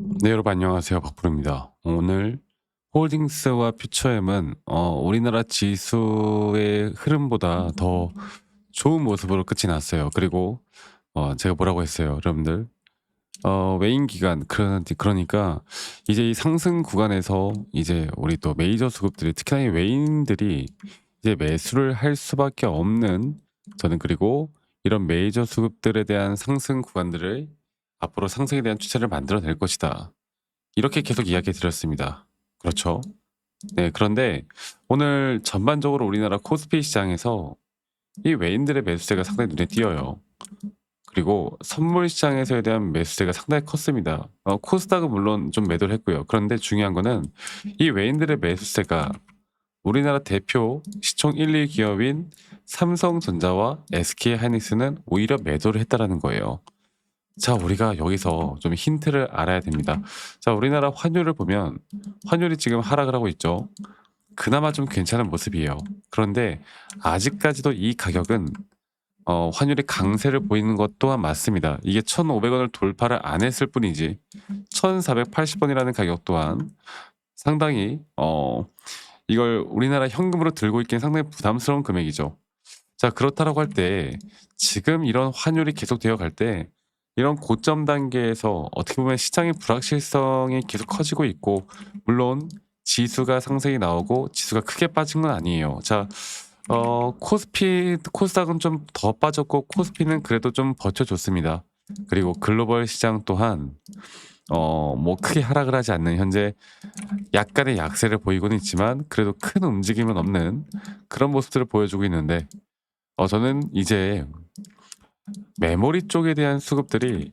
네, 여러분 안녕하세요. 박프로입니다. 오늘 홀딩스와 퓨처엠은 우리나라 지수의 흐름보다 더 좋은 모습으로 끝이 났어요. 그리고 제가 뭐라고 했어요, 여러분들. 외인 기간 그러니까 이제 이 상승 구간에서 이제 우리 또 메이저 수급들이 특히나 이 외인들이 이제 매수를 할 수밖에 없는, 저는 그리고 이런 메이저 수급들에 대한 상승 구간들을 앞으로 상승에 대한 추세를 만들어낼 것이다. 이렇게 계속 이야기 드렸습니다. 그렇죠. 네, 그런데 오늘 전반적으로 우리나라 코스피 시장에서 이 외인들의 매수세가 상당히 눈에 띄어요. 그리고 선물 시장에서에 대한 매수세가 상당히 컸습니다. 코스닥은 물론 좀 매도를 했고요. 그런데 중요한 거는 이 외인들의 매수세가 우리나라 대표 시총 1, 2 기업인 삼성전자와 SK하이닉스는 오히려 매도를 했다라는 거예요. 자, 우리가 여기서 좀 힌트를 알아야 됩니다. 자, 우리나라 환율을 보면 환율이 지금 하락을 하고 있죠. 그나마 좀 괜찮은 모습이에요. 그런데 아직까지도 이 가격은 환율이 강세를 보이는 것 또한 맞습니다. 이게 1,500원을 돌파를 안 했을 뿐이지 1,480원이라는 가격 또한 상당히 이걸 우리나라 현금으로 들고 있기엔 상당히 부담스러운 금액이죠. 자, 그렇다라고 할 때 지금 이런 환율이 계속되어 갈 때 이런 고점 단계에서 어떻게 보면 시장의 불확실성이 계속 커지고 있고, 물론 지수가 상승이 나오고 지수가 크게 빠진 건 아니에요. 자, 코스닥은 좀 더 빠졌고 코스피는 그래도 좀 버텨줬습니다. 그리고 글로벌 시장 또한 뭐 크게 하락을 하지 않는 현재 약간의 약세를 보이고는 있지만 그래도 큰 움직임은 없는 그런 모습들을 보여주고 있는데, 저는 이제 메모리 쪽에 대한 수급들이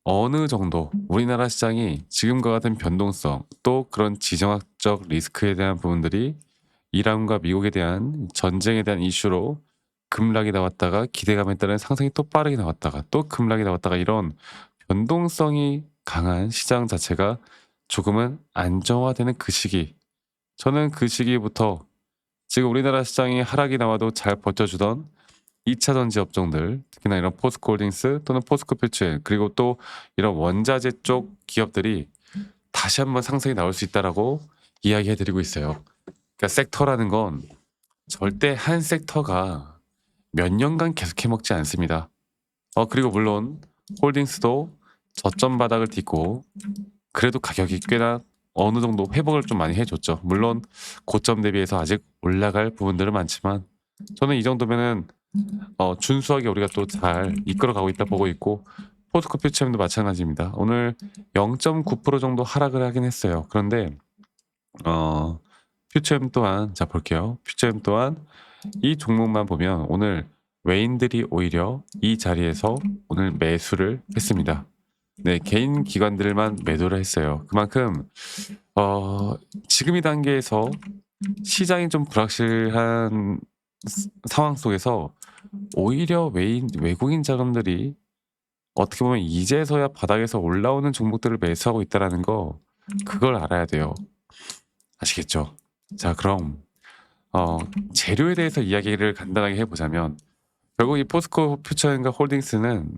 어느 정도 우리나라 시장이 지금과 같은 변동성 또 그런 지정학적 리스크에 대한 부분들이 이란과 미국에 대한 전쟁에 대한 이슈로 급락이 나왔다가 기대감에 따른 상승이 또 빠르게 나왔다가 또 급락이 나왔다가 이런 변동성이 강한 시장 자체가 조금은 안정화되는 그 시기, 저는 그 시기부터 지금 우리나라 시장이 하락이 나와도 잘 버텨주던 2차 전지 업종들, 특히나 이런 포스코홀딩스 또는 포스코퓨처, 그리고 또 이런 원자재 쪽 기업들이 다시 한번 상승이 나올 수 있다라고 이야기해 드리고 있어요. 그러니까 섹터라는 건 절대 한 섹터가 몇 년간 계속 해먹지 않습니다. 그리고 물론 홀딩스도 저점 바닥을 딛고 그래도 가격이 꽤나 어느 정도 회복을 좀 많이 해줬죠. 물론 고점 대비해서 아직 올라갈 부분들은 많지만 저는 이 정도면은 준수하게 우리가 또 잘 이끌어가고 있다 보고 있고, 포스코 퓨처엠도 마찬가지입니다. 오늘 0.9% 정도 하락을 하긴 했어요. 그런데 퓨처엠 또한, 자 볼게요. 퓨처엠 또한 이 종목만 보면 오늘 외인들이 오히려 이 자리에서 오늘 매수를 했습니다. 네, 개인 기관들만 매도를 했어요. 그만큼 지금 이 단계에서 시장이 좀 불확실한 상황 속에서 오히려 외국인 자금들이 어떻게 보면 이제서야 바닥에서 올라오는 종목들을 매수하고 있다라는 거, 그걸 알아야 돼요. 아시겠죠? 자, 그럼 재료에 대해서 이야기를 간단하게 해보자면 결국 이 포스코 퓨처앤과 홀딩스는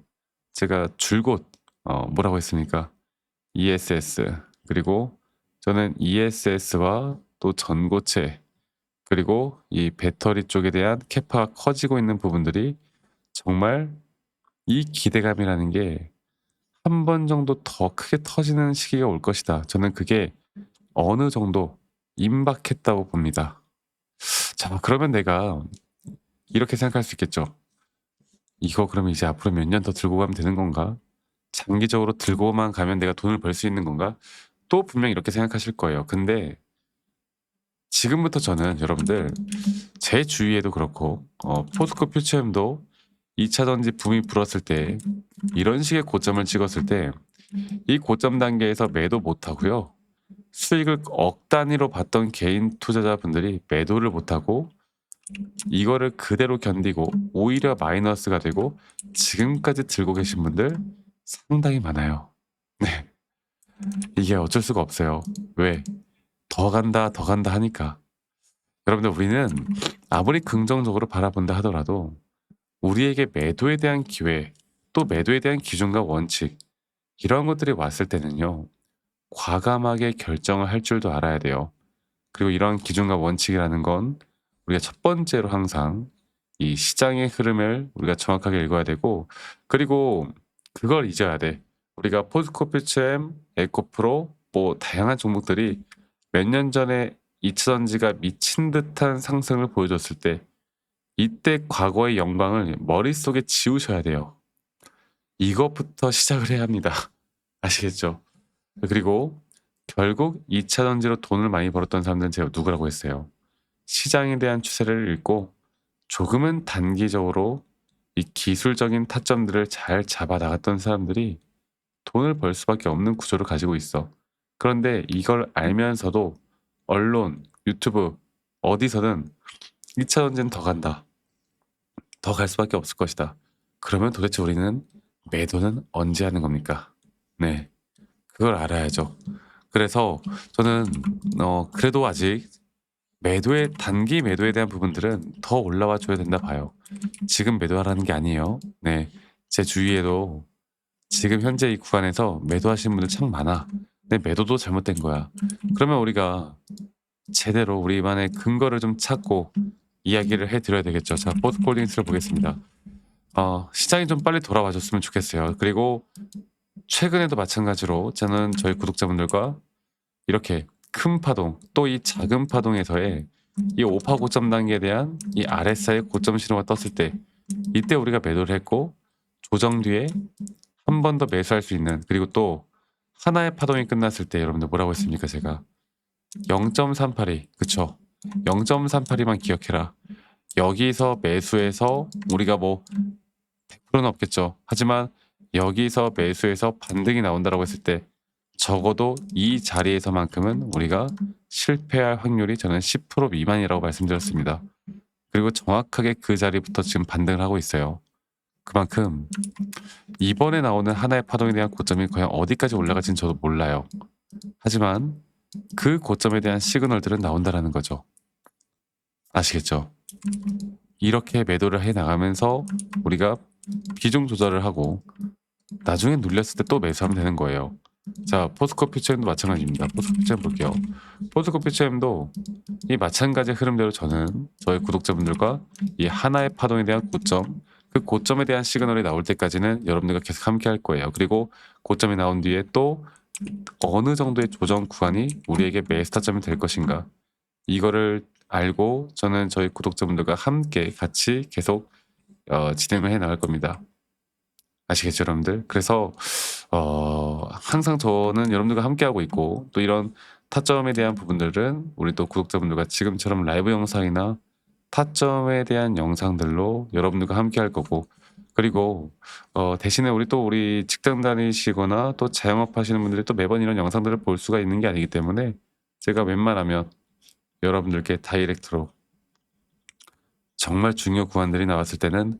제가 줄곧 뭐라고 했습니까? ESS, 그리고 저는 ESS와 또 전고체, 그리고 이 배터리 쪽에 대한 캐파가 커지고 있는 부분들이 정말 이 기대감이라는 게 한 번 정도 더 크게 터지는 시기가 올 것이다. 저는 그게 어느 정도 임박했다고 봅니다. 자, 그러면 내가 이렇게 생각할 수 있겠죠. 이거 그러면 이제 앞으로 몇 년 더 들고 가면 되는 건가? 장기적으로 들고만 가면 내가 돈을 벌 수 있는 건가? 또 분명히 이렇게 생각하실 거예요. 근데 지금부터 저는 여러분들 제 주위에도 그렇고 포스코 퓨처엠도 2차 전지 붐이 불었을 때 이런 식의 고점을 찍었을 때 이 고점 단계에서 매도 못 하고요. 수익을 억 단위로 봤던 개인 투자자분들이 매도를 못 하고 이거를 그대로 견디고 오히려 마이너스가 되고 지금까지 들고 계신 분들 상당히 많아요. 네. 이게 어쩔 수가 없어요. 왜? 더 간다 하니까. 여러분들, 우리는 아무리 긍정적으로 바라본다 하더라도 우리에게 매도에 대한 기회, 또 매도에 대한 기준과 원칙, 이런 것들이 왔을 때는요. 과감하게 결정을 할 줄도 알아야 돼요. 그리고 이러한 기준과 원칙이라는 건 우리가 첫 번째로 항상 이 시장의 흐름을 우리가 정확하게 읽어야 되고, 그리고 그걸 잊어야 돼. 우리가 포스코 퓨처엠, 에코프로 뭐 다양한 종목들이 몇 년 전에 이차전지가 미친 듯한 상승을 보여줬을 때 이때 과거의 영광을 머릿속에 지우셔야 돼요. 이것부터 시작을 해야 합니다. 아시겠죠? 그리고 결국 2차 전지로 돈을 많이 벌었던 사람들은 제가 누구라고 했어요. 시장에 대한 추세를 읽고 조금은 단기적으로 이 기술적인 타점들을 잘 잡아 나갔던 사람들이 돈을 벌 수밖에 없는 구조를 가지고 있어. 그런데 이걸 알면서도 언론, 유튜브 어디서든 2차 전지는 더 간다. 더 갈 수밖에 없을 것이다. 그러면 도대체 우리는 매도는 언제 하는 겁니까? 네. 그걸 알아야죠. 그래서 저는 그래도 아직 단기 매도에 대한 부분들은 더 올라와 줘야 된다 봐요. 지금 매도하라는 게 아니에요. 네. 제 주위에도 지금 현재 이 구간에서 매도하시는 분들 참 많아. 근데 매도도 잘못된 거야. 그러면 우리가 제대로 우리만의 근거를 좀 찾고 이야기를 해드려야 되겠죠. 자, 포스코홀딩스를 보겠습니다. 시장이 좀 빨리 돌아와 줬으면 좋겠어요. 그리고 최근에도 마찬가지로 저는 저희 구독자분들과 이렇게 큰 파동, 또 이 작은 파동에서의 이 5파 고점 단계에 대한 이 RSI의 고점 신호가 떴을 때 이때 우리가 매도를 했고, 조정 뒤에 한 번 더 매수할 수 있는, 그리고 또 하나의 파동이 끝났을 때 여러분들 뭐라고 했습니까? 제가 0.382, 그쵸? 0.382만 기억해라. 여기서 매수해서 우리가 뭐 100%는 없겠죠. 하지만 여기서 매수해서 반등이 나온다라고 했을 때 적어도 이 자리에서만큼은 우리가 실패할 확률이 저는 10% 미만이라고 말씀드렸습니다. 그리고 정확하게 그 자리부터 지금 반등을 하고 있어요. 그만큼 이번에 나오는 하나의 파동에 대한 고점이 과연 어디까지 올라갈지는 저도 몰라요. 하지만 그 고점에 대한 시그널들은 나온다라는 거죠. 아시겠죠? 이렇게 매도를 해 나가면서 우리가 비중 조절을 하고 나중에 눌렸을 때 또 매수하면 되는 거예요. 자, 포스코 퓨처엠도 마찬가지입니다. 포스코 퓨처엠 볼게요. 포스코 퓨처엠도 이 마찬가지 흐름대로 저는 저희 구독자분들과 이 하나의 파동에 대한 고점, 그 고점에 대한 시그널이 나올 때까지는 여러분들과 계속 함께 할 거예요. 그리고 고점이 나온 뒤에 또 어느 정도의 조정 구간이 우리에게 매수 타점이 될 것인가, 이거를 알고 저는 저희 구독자분들과 함께 같이 계속 진행을 해 나갈 겁니다. 아시겠죠, 여러분들? 그래서 항상 저는 여러분들과 함께하고 있고, 또 이런 타점에 대한 부분들은 우리 또 구독자분들과 지금처럼 라이브 영상이나 타점에 대한 영상들로 여러분들과 함께할 거고, 그리고 대신에 우리 직장 다니시거나 또 자영업 하시는 분들이 또 매번 이런 영상들을 볼 수가 있는 게 아니기 때문에 제가 웬만하면 여러분들께 다이렉트로, 정말 중요 구간들이 나왔을 때는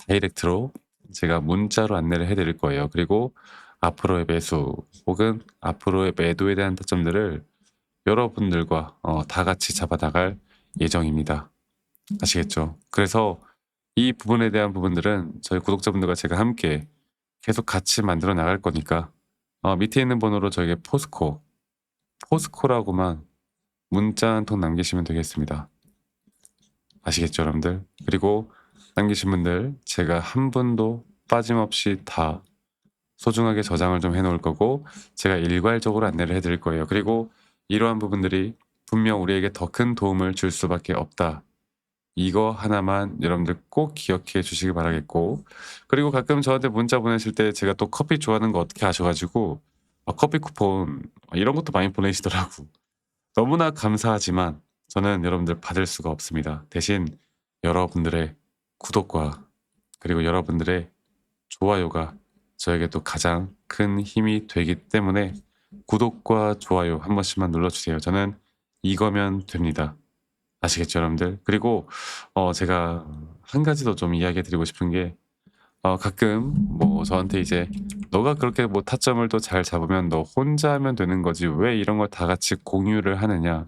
다이렉트로 제가 문자로 안내를 해드릴 거예요. 그리고 앞으로의 매수 혹은 앞으로의 매도에 대한 타점들을 여러분들과 다 같이 잡아나갈 예정입니다. 아시겠죠? 그래서 이 부분에 대한 부분들은 저희 구독자분들과 제가 함께 계속 같이 만들어 나갈 거니까 밑에 있는 번호로 저에게 포스코라고만 문자 한 통 남기시면 되겠습니다. 아시겠죠, 여러분들? 그리고 남기신 분들 제가 한 분도 빠짐없이 다 소중하게 저장을 좀 해놓을 거고, 제가 일괄적으로 안내를 해드릴 거예요. 그리고 이러한 부분들이 분명 우리에게 더 큰 도움을 줄 수밖에 없다. 이거 하나만 여러분들 꼭 기억해 주시기 바라겠고, 그리고 가끔 저한테 문자 보내실 때 제가 또 커피 좋아하는 거 어떻게 아셔가지고 커피 쿠폰 이런 것도 많이 보내시더라고. 너무나 감사하지만 저는 여러분들 받을 수가 없습니다. 대신 여러분들의 구독과 그리고 여러분들의 좋아요가 저에게 또 가장 큰 힘이 되기 때문에 구독과 좋아요 한 번씩만 눌러주세요. 저는 이거면 됩니다. 아시겠죠, 여러분들? 그리고 제가 한 가지 더 좀 이야기 드리고 싶은 게, 가끔 뭐 저한테 이제 너가 그렇게 뭐 타점을 또 잘 잡으면 너 혼자 하면 되는 거지 왜 이런 걸 다 같이 공유를 하느냐,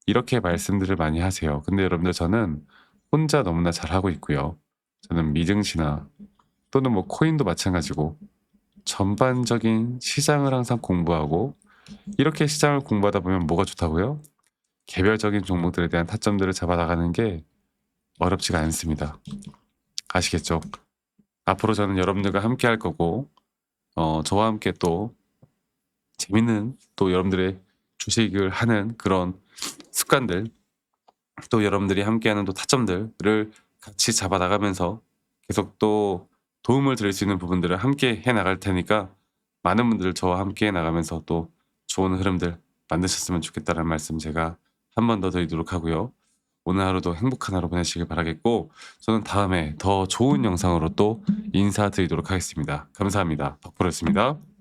이렇게 말씀들을 많이 하세요. 근데 여러분들 저는 혼자 너무나 잘하고 있고요. 저는 미증시나 또는 뭐 코인도 마찬가지고 전반적인 시장을 항상 공부하고 이렇게 시장을 공부하다 보면 뭐가 좋다고요? 개별적인 종목들에 대한 타점들을 잡아 나가는 게 어렵지가 않습니다. 아시겠죠? 앞으로 저는 여러분들과 함께 할 거고 저와 함께 또 재밌는 또 여러분들의 주식을 하는 그런 습관들 또 여러분들이 함께하는 또 타점들을 같이 잡아 나가면서 계속 또 도움을 드릴 수 있는 부분들을 함께 해 나갈 테니까 많은 분들 저와 함께 해 나가면서 또 좋은 흐름들 만드셨으면 좋겠다는 말씀 제가 한 번 더 드리도록 하고요. 오늘 하루도 행복한 하루 보내시길 바라겠고 저는 다음에 더 좋은 영상으로 또 인사드리도록 하겠습니다. 감사합니다. 덕분이었습니다.